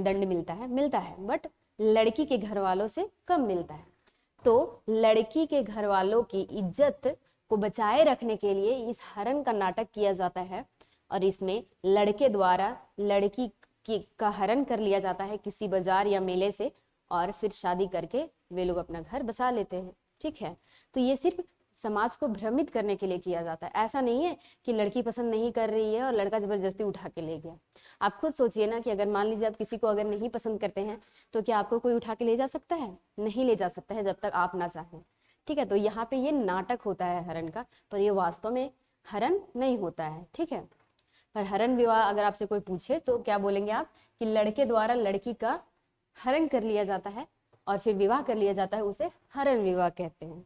दंड मिलता है, बट लड़की के घर वालों से कम मिलता है। तो लड़की के घर वालों की इज्जत को बचाए रखने के लिए इस हरण का नाटक किया जाता है और इसमें लड़के द्वारा लड़की का हरण कर लिया जाता है किसी बाजार या मेले से और फिर शादी करके वे लोग अपना घर बसा लेते हैं। ठीक है, तो ये सिर्फ समाज को भ्रमित करने के लिए किया जाता है। ऐसा नहीं है कि लड़की पसंद नहीं कर रही है और लड़का जबरदस्ती उठा के ले गया। आप खुद सोचिए ना कि अगर मान लीजिए आप किसी को अगर नहीं पसंद करते हैं तो क्या आपको कोई उठा के ले जा सकता है? नहीं ले जा सकता है जब तक आप ना चाहें। ठीक है, तो यहाँ पे ये नाटक होता है हरण का, पर ये वास्तव में हरण नहीं होता है। ठीक है, पर हरण विवाह अगर आपसे कोई पूछे तो क्या बोलेंगे आप? कि लड़के द्वारा लड़की का हरण कर लिया जाता है और फिर विवाह कर लिया जाता है, उसे हरण विवाह कहते हैं।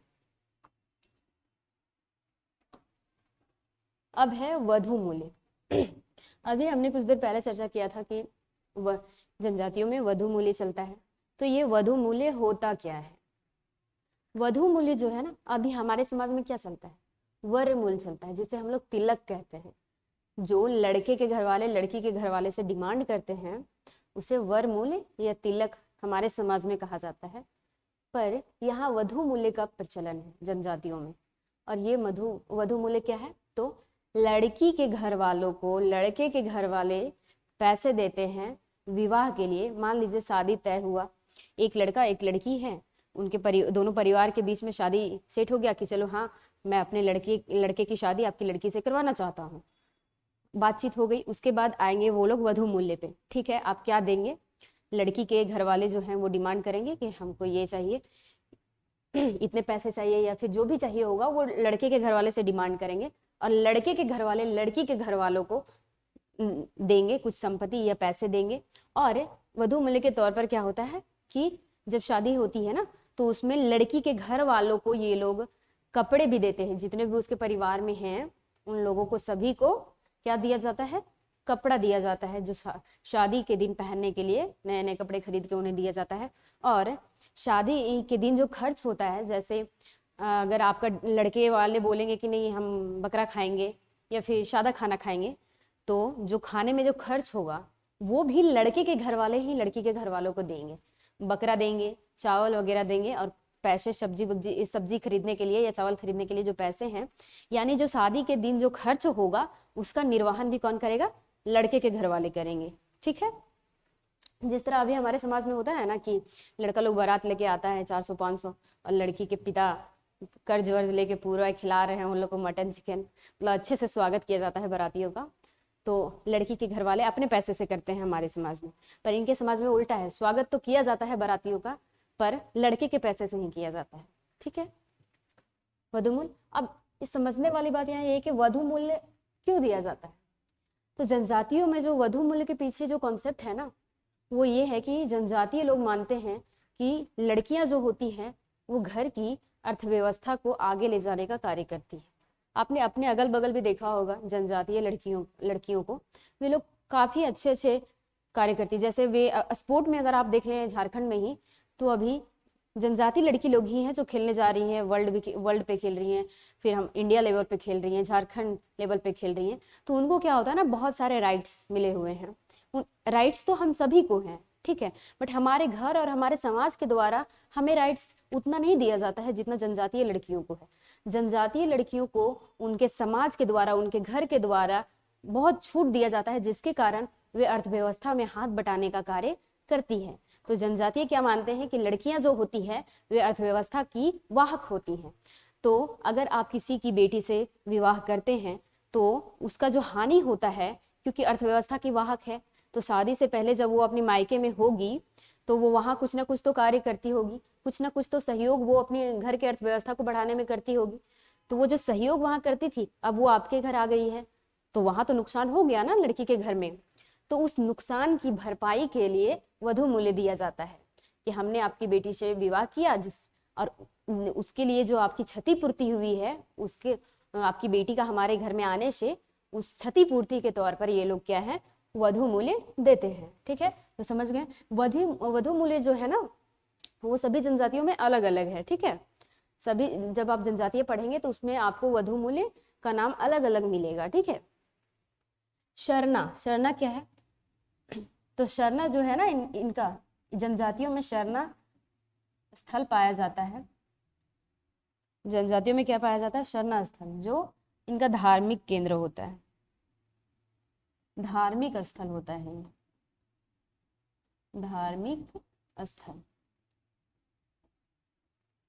अब है वधू मूल्य। अभी हमने कुछ देर पहले चर्चा किया था कि जनजातियों में वधू मूल्य चलता है। तो ये वधू मूल्य होता क्या है? वधू मूल्य जो है ना, अभी हमारे समाज में क्या चलता है? वर मूल्य चलता है, जिसे हम लोग तिलक कहते हैं। जो लड़के के घर वाले लड़की के घर वाले से डिमांड करते हैं उसे वर मूल्य या तिलक हमारे समाज में कहा जाता है। पर यहाँ वधू मूल्य का प्रचलन है जनजातियों में। और ये वधू मूल्य क्या है? तो लड़की के घर वालों को लड़के के घर वाले पैसे देते हैं विवाह के लिए। मान लीजिए शादी तय हुआ, एक लड़का एक लड़की है, उनके दोनों परिवार के बीच में शादी सेट हो गया कि चलो हाँ, मैं अपने लड़के की शादी आपकी लड़की से करवाना चाहता हूँ। बातचीत हो गई, उसके बाद आएंगे वो लोग वधू मूल्य पे। ठीक है, आप क्या देंगे? लड़की के घर वाले जो हैं वो डिमांड करेंगे कि हमको ये चाहिए, इतने पैसे चाहिए, या फिर जो भी चाहिए होगा वो लड़के के घर वाले से डिमांड करेंगे और लड़के के घर वाले लड़की के घर वालों को देंगे, कुछ संपत्ति या पैसे देंगे। और वधू मूल्य के तौर पर क्या होता है कि जब शादी होती है ना, तो उसमें लड़की के घर वालों को ये लोग कपड़े भी देते हैं। जितने भी उसके परिवार में हैं उन लोगों को सभी को क्या दिया जाता है? कपड़ा दिया जाता है, जो शादी के दिन पहनने के लिए नए नए कपड़े खरीद के उन्हें दिया जाता है। और शादी के दिन जो खर्च होता है, जैसे अगर आपका लड़के वाले बोलेंगे कि नहीं हम बकरा खाएंगे या फिर सादा खाना खाएंगे, तो जो खाने में जो खर्च होगा वो भी लड़के के घर वाले ही लड़की के घर वालों को देंगे। बकरा देंगे, चावल वगैरह देंगे और पैसे सब्जी खरीदने के लिए या चावल खरीदने के लिए जो पैसे हैं, यानी जो शादी के दिन जो खर्च होगा उसका निर्वहन भी कौन करेगा? लड़के के घर वाले करेंगे। ठीक है, जिस तरह अभी हमारे समाज में होता है ना कि लड़का लोग बारात लेके आता है 400-500 और लड़की के पिता कर्ज वर्ज लेके पूरा खिला रहे हैं उन लोग को मटन चिकन, मतलब अच्छे से स्वागत किया जाता है बारातियों का। तो लड़की के घर वाले अपने पैसे से करते हैं हमारे समाज में, पर इनके समाज में उल्टा है। स्वागत तो किया जाता है बारातियों का, पर लड़के के पैसे से ही किया जाता है। ठीक है, वधू मूल्य। अब इस समझने वाली बात यहाँ ये है कि वधू मूल्य क्यों दिया जाता है? तो जनजातियों में जो वधू मूल्य के पीछे जो कॉन्सेप्ट है ना, वो ये है कि जनजातीय लोग मानते हैं कि लड़कियां जो होती हैं वो घर की अर्थव्यवस्था को आगे ले जाने का कार्य करती है। आपने अपने अगल बगल भी देखा होगा जनजातीय लड़कियों को, वे लोग काफी अच्छे कार्य करती है। जैसे वे स्पोर्ट में अगर आप देख लें झारखंड में ही, तो अभी जनजाति लड़की लोग ही हैं जो खेलने जा रही हैं, वर्ल्ड पे खेल रही हैं, फिर हम इंडिया लेवल पे खेल रही हैं, झारखंड लेवल पे खेल रही हैं। तो उनको क्या होता है ना, बहुत सारे राइट्स मिले हुए हैं। राइट्स तो हम सभी को हैं, ठीक है। बट हमारे घर और हमारे समाज के द्वारा हमें राइट्स उतना नहीं दिया जाता है जितना जनजातीय लड़कियों को है। जनजातीय लड़कियों को उनके समाज के द्वारा, उनके घर के द्वारा बहुत छूट दिया जाता है, जिसके कारण वे अर्थव्यवस्था में हाथ बटाने का कार्य करती है। तो जनजातीय क्या मानते हैं कि लड़कियां जो होती है वे अर्थव्यवस्था की वाहक होती हैं। तो अगर आप किसी की बेटी से विवाह करते हैं तो उसका जो हानि होता है, क्योंकि अर्थव्यवस्था की वाहक है, तो शादी से पहले जब वो अपनी मायके में होगी तो वो वहाँ कुछ ना कुछ तो कार्य करती होगी, कुछ ना कुछ तो सहयोग वो अपने घर के अर्थव्यवस्था को बढ़ाने में करती होगी। तो वो जो सहयोग वहाँ करती थी, अब वो आपके घर आ गई है, तो वहाँ तो नुकसान हो गया ना लड़की के घर में। तो उस नुकसान की भरपाई के लिए वधू मूल्य दिया जाता है कि हमने आपकी बेटी से विवाह किया और उसके लिए जो आपकी क्षतिपूर्ति हुई है, उसके आपकी बेटी का हमारे घर में आने से उस क्षतिपूर्ति के तौर पर ये लोग क्या है, वधू मूल्य देते हैं। ठीक है, तो समझ गए। वधू मूल्य जो है ना वो सभी जनजातियों में अलग अलग है। ठीक है, सभी जब आप जनजातीय पढ़ेंगे तो उसमें आपको वधू मूल्य का नाम अलग अलग मिलेगा। ठीक है, शरणा क्या है? तो शरणा जो है ना इनका जनजातियों में शरणा स्थल पाया जाता है। जनजातियों में क्या पाया जाता है? शरणा स्थल, जो इनका धार्मिक केंद्र होता है, धार्मिक स्थल होता है, धार्मिक स्थल।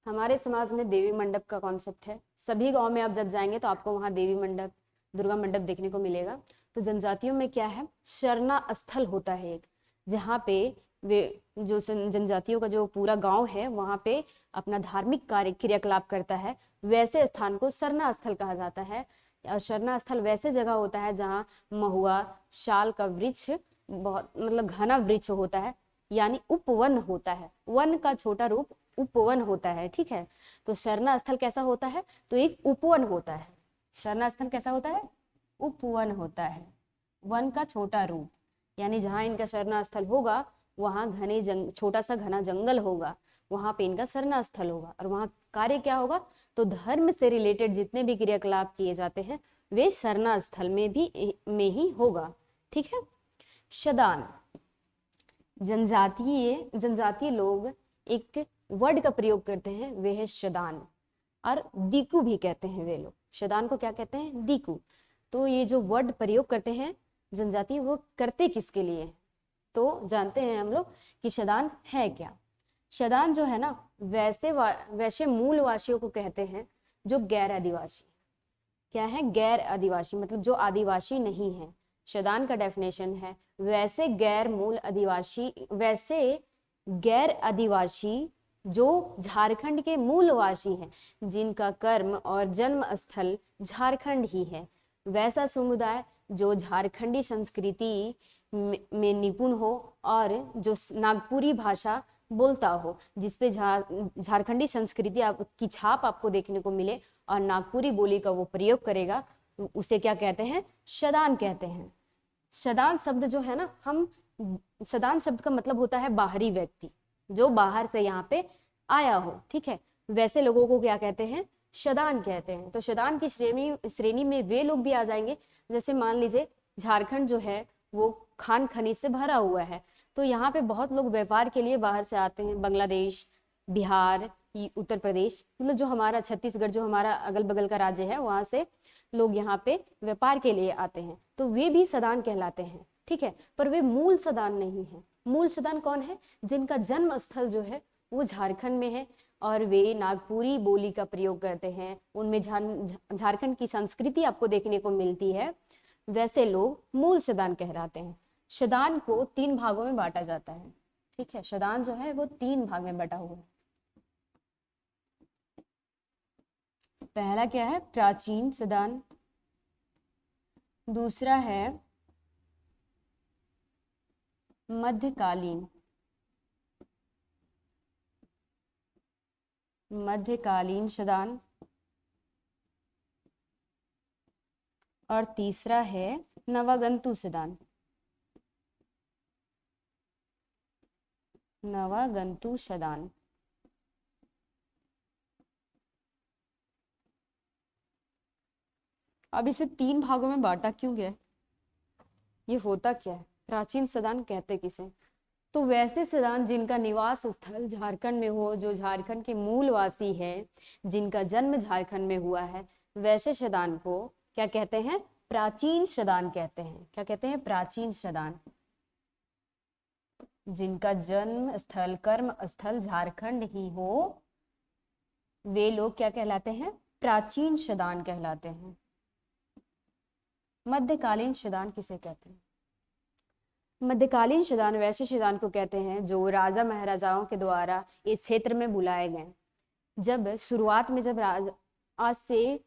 हमारे समाज में देवी मंडप का कॉन्सेप्ट है। सभी गांव में आप जब जाएंगे तो आपको वहां देवी मंडप, दुर्गा मंडप देखने को मिलेगा। तो जनजातियों में क्या है, शरणा स्थल होता है एक, जहाँ पे वे जो जनजातियों का जो पूरा गांव है वहां पे अपना धार्मिक कार्य क्रियाकलाप करता है, वैसे स्थान को शरणा स्थल कहा जाता है। और शरणा स्थल वैसे जगह होता है जहाँ महुआ, शाल का वृक्ष, बहुत मतलब घना वृक्ष होता है, यानी उपवन होता है। वन का छोटा रूप उपवन होता है। ठीक है, तो शरणा स्थल कैसा होता है? तो एक उपवन होता है। शरणा स्थल कैसा होता है? उपवन होता है, वन का छोटा रूप, यानी जहाँ इनका शरणा स्थल होगा वहाँ छोटा सा घना जंगल होगा, वहाँ पे इनका शरणा स्थल होगा। और वहाँ कार्य क्या होगा? तो धर्म से रिलेटेड जितने भी क्रियाकलाप किए जाते हैं वे शरणा स्थल में ही होगा। ठीक है। शदान, जनजातीय लोग एक वर्ड का प्रयोग करते हैं, वे है शदान, और दीकू भी कहते हैं वे लोग। शदान को क्या कहते हैं? दीकू। तो ये जो वर्ड प्रयोग करते हैं जनजाति, वो करते किसके लिए? तो जानते हैं हम लोग कि शदान है क्या। शदान जो है ना वैसे मूल वासियों को कहते हैं जो गैर आदिवासी। क्या है? गैर आदिवासी, मतलब जो आदिवासी नहीं है। शदान का डेफिनेशन है वैसे गैर आदिवासी जो झारखंड के मूलवासी हैं, जिनका कर्म और जन्म स्थल झारखंड ही है। वैसा समुदाय जो झारखंडी संस्कृति में निपुण हो और जो नागपुरी भाषा बोलता हो, जिसपे झारखंडी संस्कृति की छाप आपको देखने को मिले और नागपुरी बोली का वो प्रयोग करेगा, उसे क्या कहते हैं? शदान कहते हैं। शदान शब्द जो है ना, शदान शब्द का मतलब होता है बाहरी व्यक्ति, जो बाहर से यहाँ पे आया हो। ठीक है, वैसे लोगों को क्या कहते हैं? शदान कहते हैं। तो शदान की श्रेणी में वे लोग भी आ जाएंगे, जैसे मान लीजिए झारखंड जो है वो खान खनिज से भरा हुआ है, तो यहाँ पे बहुत लोग व्यापार के लिए बाहर से आते हैं। बांग्लादेश, बिहार, उत्तर प्रदेश, मतलब जो हमारा छत्तीसगढ़, जो हमारा अगल बगल का राज्य है, वहां से लोग यहाँ पे व्यापार के लिए आते हैं, तो वे भी शदान कहलाते हैं। ठीक है, पर वे मूल शदान नहीं है। मूल शदान कौन है? जिनका जन्म स्थल जो है वो झारखंड में है और वे नागपुरी बोली का प्रयोग करते हैं, उनमें झारखंड की संस्कृति आपको देखने को मिलती है, वैसे लोग मूल शदान कहलाते हैं। शदान को 3 भागों में बांटा जाता है। ठीक है, शदान जो है वो 3 भाग में बटा हुआ है। पहला क्या है? प्राचीन शदान, दूसरा है मध्यकालीन शदान, और तीसरा है नवागंतु शदान। नवागंतु शदान। अब इसे 3 भागों में बांटा क्यों गया? ये होता क्या है? प्राचीन शदान कहते किसे? तो वैसे सदान जिनका निवास स्थल झारखंड में हो, जो झारखंड के मूलवासी है, जिनका जन्म झारखंड में हुआ है, वैसे सदान को क्या कहते हैं? प्राचीन सदान कहते हैं। क्या कहते हैं? प्राचीन सदान। जिनका जन्म स्थल, कर्म स्थल झारखंड ही हो, वे लोग क्या कहलाते हैं? प्राचीन सदान कहलाते हैं। मध्यकालीन सदान किसे कहते हैं? मध्यकालीन शदान वैसे शदान को कहते हैं जो राजा महाराजाओं के द्वारा इस क्षेत्र में बुलाए गए। जब शुरुआत में, जब आज से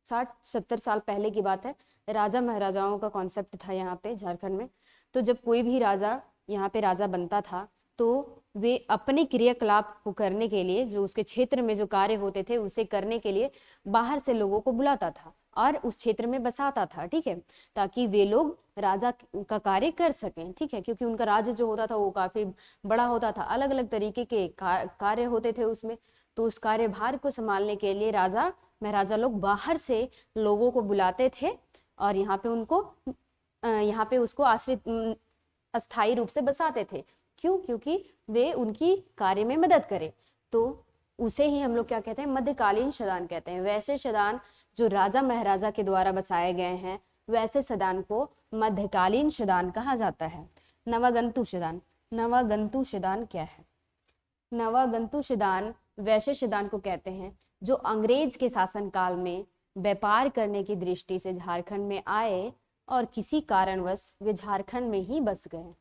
60-70 साल पहले की बात है, राजा महाराजाओं का कॉन्सेप्ट था यहाँ पे झारखंड में। तो जब कोई भी राजा यहाँ पे राजा बनता था तो वे अपने क्रियाकलाप को करने के लिए, जो उसके क्षेत्र में जो कार्य होते थे उसे करने के लिए बाहर से लोगों को बुलाता था और उस क्षेत्र में बसाता था, ठीक है, ताकि वे लोग राजा का कार्य कर सकें, ठीक है, क्योंकि उनका राज्य जो होता था वो काफी बड़ा होता था, अलग अलग तरीके के कार्य होते थे उसमें। तो उस कार्यभार को संभालने के लिए राजा महाराजा लोग बाहर से लोगों को बुलाते थे और यहाँ पे उसको आश्रित अस्थायी रूप से बसाते थे। क्यों? क्योंकि वे उनकी कार्य में मदद करें। तो उसे ही हम लोग क्या कहते हैं? मध्यकालीन सदान कहते हैं। वैसे सदान जो राजा महाराजा के द्वारा बसाए गए हैं, वैसे सदान को मध्यकालीन सदान कहा जाता है। नवागंतु सदान। नवागंतु सदान क्या है? नवागंतु सदान वैसे सदान को कहते हैं जो अंग्रेज के शासन काल में व्यापार करने की दृष्टि से झारखंड में आए और किसी कारणवश वे झारखंड में ही बस गए।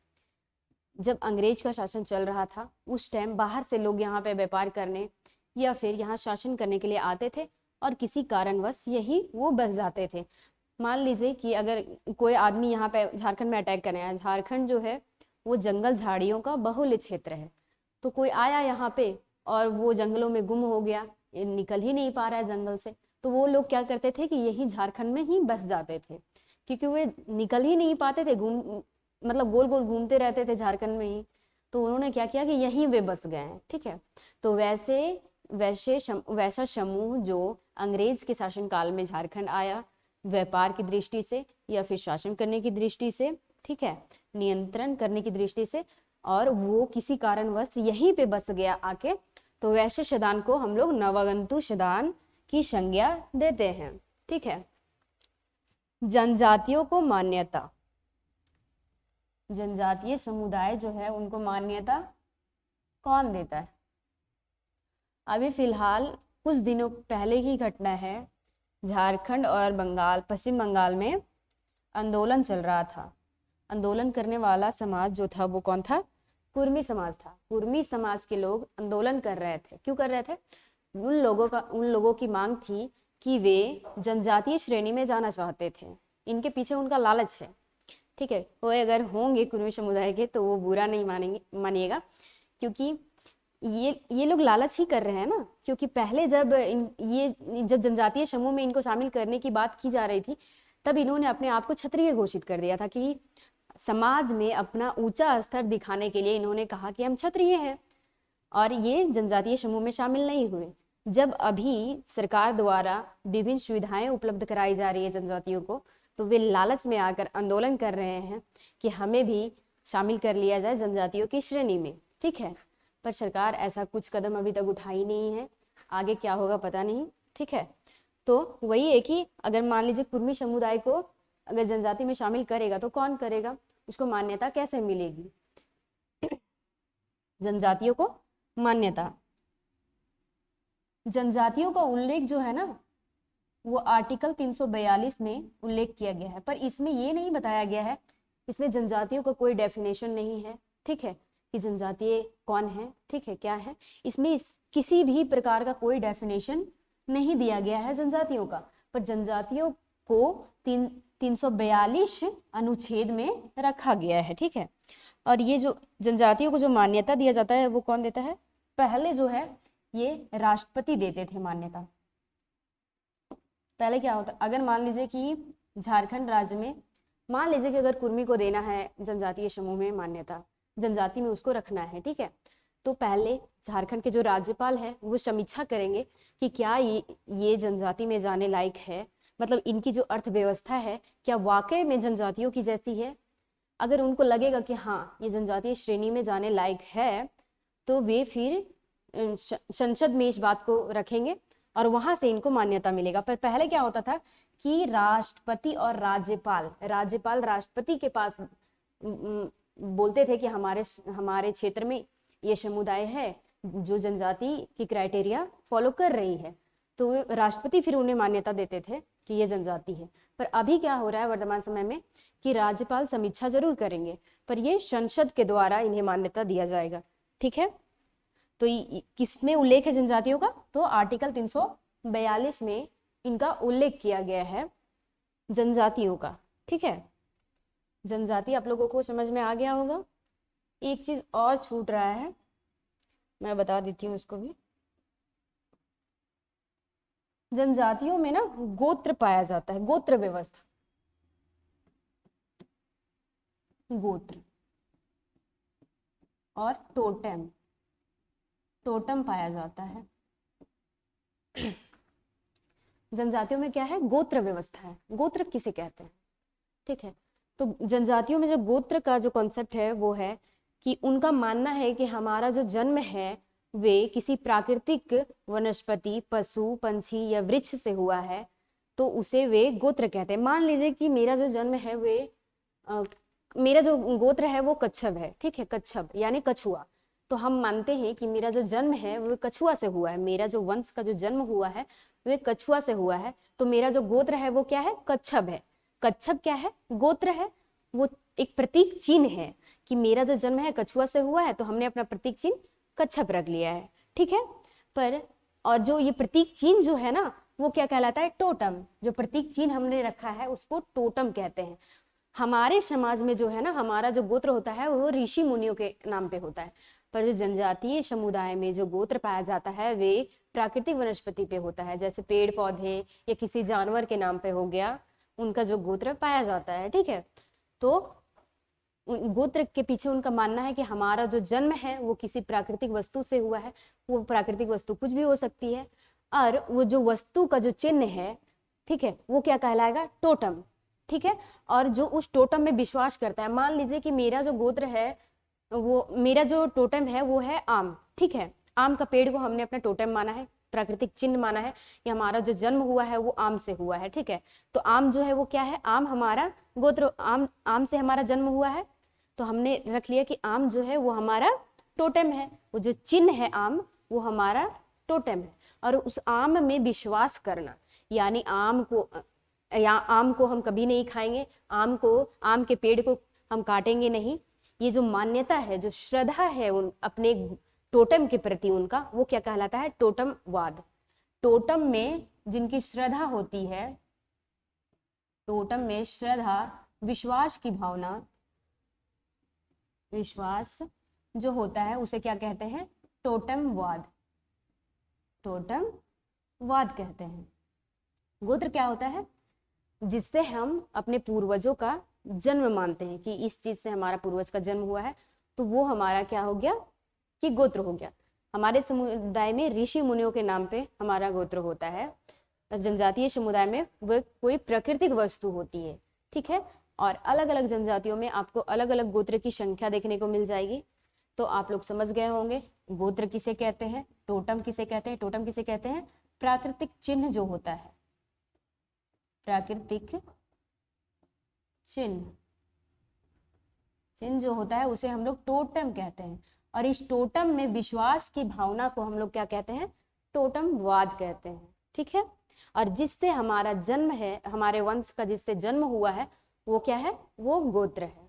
जब अंग्रेज का शासन चल रहा था उस टाइम बाहर से लोग यहाँ पे व्यापार करने या फिर यहाँ शासन करने के लिए आते थे और किसी कारणवश यही वो बस जाते थे। मान लीजिए कि अगर कोई आदमी यहाँ पे झारखंड में अटैक करने आया, झारखंड जो है वो जंगल झाड़ियों का बहुल्य क्षेत्र है, तो कोई आया यहाँ पे और वो जंगलों में गुम हो गया, निकल ही नहीं पा रहा है जंगल से, तो वो लोग क्या करते थे कि यही झारखंड में ही बस जाते थे, क्योंकि वे निकल ही नहीं पाते थे, मतलब गोल गोल घूमते रहते थे झारखंड में ही। तो उन्होंने क्या किया कि यहीं वे बस गए हैं, ठीक है। तो वैसा समूह जो अंग्रेज के शासन काल में झारखंड आया व्यापार की दृष्टि से या फिर शासन करने की दृष्टि से, ठीक है, नियंत्रण करने की दृष्टि से, और वो किसी कारणवश यहीं पे बस गया आके, तो वैसे सदान को हम लोग नवागंतु सदान की संज्ञा देते हैं, ठीक है। जनजातियों को मान्यता। जनजातीय समुदाय जो है उनको मान्यता कौन देता है? अभी फिलहाल कुछ दिनों पहले की घटना है, झारखंड और पश्चिम बंगाल में आंदोलन चल रहा था। आंदोलन करने वाला समाज जो था वो कौन था? कुर्मी समाज था। कुर्मी समाज के लोग आंदोलन कर रहे थे। क्यों कर रहे थे? उन लोगों की मांग थी कि वे जनजातीय श्रेणी में जाना चाहते थे। इनके पीछे उनका लालच है, ठीक है। वो अगर होंगे कुर्मी समुदाय के तो वो बुरा नहीं मानिएगा, क्योंकि ये लोग लालच ही कर रहे हैं ना। क्योंकि पहले जब जनजातीय समूह में इनको शामिल करने की बात की जा रही थी, तब इन्होंने अपने आप को क्षत्रिय घोषित कर दिया था कि समाज में अपना ऊंचा स्तर दिखाने के लिए इन्होंने कहा कि हम क्षत्रिय हैं, और ये जनजातीय समूह में शामिल नहीं हुए। जब अभी सरकार द्वारा विभिन्न सुविधाएं उपलब्ध कराई जा रही है जनजातियों को, तो वे लालच में आकर आंदोलन कर रहे हैं कि हमें भी शामिल कर लिया जाए जनजातियों की श्रेणी में, ठीक है। पर सरकार ऐसा कुछ कदम अभी तक उठाई नहीं है, आगे क्या होगा पता नहीं, ठीक है। तो वही है कि अगर मान लीजिए कुर्मी समुदाय को अगर जनजाति में शामिल करेगा तो कौन करेगा, उसको मान्यता कैसे मिलेगी? जनजातियों को मान्यता, जनजातियों का उल्लेख जो है ना वो आर्टिकल 342 में उल्लेख किया गया है, पर इसमें ये नहीं बताया गया है, इसमें जनजातियों का कोई डेफिनेशन नहीं है, ठीक है, कि जनजातीय कौन है, ठीक है, क्या है। इसमें किसी भी प्रकार का कोई डेफिनेशन नहीं दिया गया है जनजातियों का, पर जनजातियों को 342 अनुच्छेद में रखा गया है, ठीक है। और ये जो जनजातियों को जो मान्यता दिया जाता है वो कौन देता है? पहले जो है ये राष्ट्रपति देते थे मान्यता। पहले क्या होता, अगर मान लीजिए कि झारखंड राज्य में मान लीजिए कि अगर कुर्मी को देना है जनजातीय समूह में मान्यता, जनजाति में उसको रखना है, ठीक है, तो पहले झारखंड के जो राज्यपाल है वो समीक्षा करेंगे कि क्या ये जनजाति में जाने लायक है, मतलब इनकी जो अर्थव्यवस्था है क्या वाकई में जनजातियों की जैसी है, अगर उनको लगेगा कि हाँ ये जनजातीय श्रेणी में जाने लायक है, तो वे फिर संसद में इस बात को रखेंगे और वहां से इनको मान्यता मिलेगा। पर पहले क्या होता था कि राष्ट्रपति और राज्यपाल राष्ट्रपति के पास बोलते थे कि हमारे क्षेत्र में ये समुदाय है जो जनजाति की क्राइटेरिया फॉलो कर रही है, तो राष्ट्रपति फिर उन्हें मान्यता देते थे कि ये जनजाति है। पर अभी क्या हो रहा है वर्तमान समय में कि राज्यपाल समीक्षा जरूर करेंगे, पर ये संसद के द्वारा इन्हें मान्यता दिया जाएगा। ठीक है, तो किसमें उल्लेख है जनजातियों का? तो आर्टिकल 342 में इनका उल्लेख किया गया है जनजातियों का। ठीक है, जनजाति आप लोगों को समझ में आ गया होगा। एक चीज और छूट रहा है, मैं बता देती हूँ इसको भी। जनजातियों में ना गोत्र पाया जाता है, गोत्र व्यवस्था, गोत्र और टोटम पाया जाता है। जनजातियों में क्या है? गोत्र व्यवस्था है। गोत्र किसे कहते हैं? ठीक है, तो जनजातियों में जो गोत्र का जो कॉन्सेप्ट है वो है कि उनका मानना है कि हमारा जो जन्म है वे किसी प्राकृतिक वनस्पति, पशु, पंछी या वृक्ष से हुआ है, तो उसे वे गोत्र कहते हैं। मान लीजिए कि मेरा जो जन्म है मेरा जो गोत्र है वो कच्छप है। ठीक है, कच्छप यानी कछुआ। तो हम मानते हैं कि मेरा जो जन्म है वो कछुआ से हुआ है, मेरा जो वंश का जो जन्म हुआ है वे कछुआ से हुआ है, तो मेरा जो गोत्र है वो क्या है? कच्छप है। कच्छप क्या है? गोत्र है। वो एक प्रतीक चिन्ह है कि मेरा जो जन्म है कछुआ से हुआ है, तो हमने अपना प्रतीक चिन्ह कच्छप रख लिया है। ठीक है, पर और जो ये प्रतीक चिन्ह जो है ना वो क्या कहलाता है? टोटम। जो प्रतीक चिन्ह हमने रखा है उसको टोटम कहते हैं। हमारे समाज में जो है ना, हमारा जो गोत्र होता है वो ऋषि मुनियों के नाम पे होता है, पर जो जनजातीय समुदाय में जो गोत्र पाया जाता है वे प्राकृतिक वनस्पति पे होता है, जैसे पेड़ पौधे या किसी जानवर के नाम पे हो गया, उनका जो गोत्र पाया जाता है। ठीक है, तो गोत्र के पीछे उनका मानना है कि हमारा जो जन्म है वो किसी प्राकृतिक वस्तु से हुआ है। वो प्राकृतिक वस्तु कुछ भी हो सकती है, और वो जो वस्तु का जो चिन्ह है, ठीक है, वो क्या कहलाएगा? टोटम। ठीक है, और जो उस टोटम में विश्वास करता है, मान लीजिए कि मेरा जो गोत्र है वो, मेरा जो टोटम है वो है आम। ठीक है, आम का पेड़ को हमने अपना टोटम माना है, प्राकृतिक चिन्ह माना है कि हमारा जो जन्म हुआ है वो आम से हुआ है। ठीक है, तो आम जो है वो क्या है? आम हमारा गोत्र, आम से हमारा जन्म हुआ है, तो हमने रख लिया कि आम जो है वो हमारा टोटम है, वो जो चिन्ह है आम वो हमारा टोटम है। और उस आम में विश्वास करना, यानी आम को हम कभी नहीं खाएंगे, आम के पेड़ को हम काटेंगे नहीं, ये जो मान्यता है, जो श्रद्धा है उन अपने टोटम के प्रति उनका, वो क्या कहलाता है? टोटमवाद। टोटम में जिनकी श्रद्धा होती है, टोटम में श्रद्धा, विश्वास की भावना, विश्वास जो होता है उसे क्या कहते हैं? टोटमवाद। टोटमवाद कहते हैं। गोत्र क्या होता है? जिससे हम अपने पूर्वजों का जन्म मानते हैं कि इस चीज से हमारा पूर्वज का जन्म हुआ है, तो वो हमारा क्या हो गया? कि गोत्र हो गया। हमारे समुदाय में ऋषि मुनियों के नाम पे हमारा गोत्र होता है। जनजातीय समुदाय में वो कोई प्राकृतिक वस्तु होती है। ठीक है, और अलग अलग जनजातियों में आपको अलग अलग गोत्र की संख्या देखने को मिल जाएगी। तो आप लोग समझ गए होंगे गोत्र किसे कहते हैं, टोटम किसे कहते हैं। टोटम किसे कहते हैं? प्राकृतिक चिन्ह जो होता है, प्राकृतिक चिन्ह जो होता है उसे हम लोग टोटम कहते हैं। और इस टोटम में विश्वास की भावना को हम लोग क्या कहते हैं? टोटमवाद कहते हैं। ठीक है, और जिससे हमारा जन्म है, हमारे वंश का जिससे जन्म हुआ है वो क्या है? वो गोत्र है।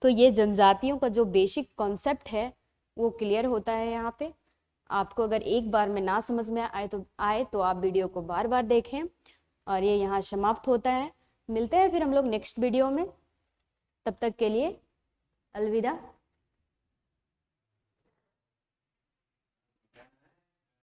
तो ये जनजातियों का जो बेसिक कॉन्सेप्ट है वो क्लियर होता है यहाँ पे। आपको अगर एक बार में ना समझ में आए तो आप वीडियो को बार बार देखें। और ये यहाँ समाप्त होता है। मिलते हैं फिर हम लोग नेक्स्ट वीडियो में। तब तक के लिए अलविदा।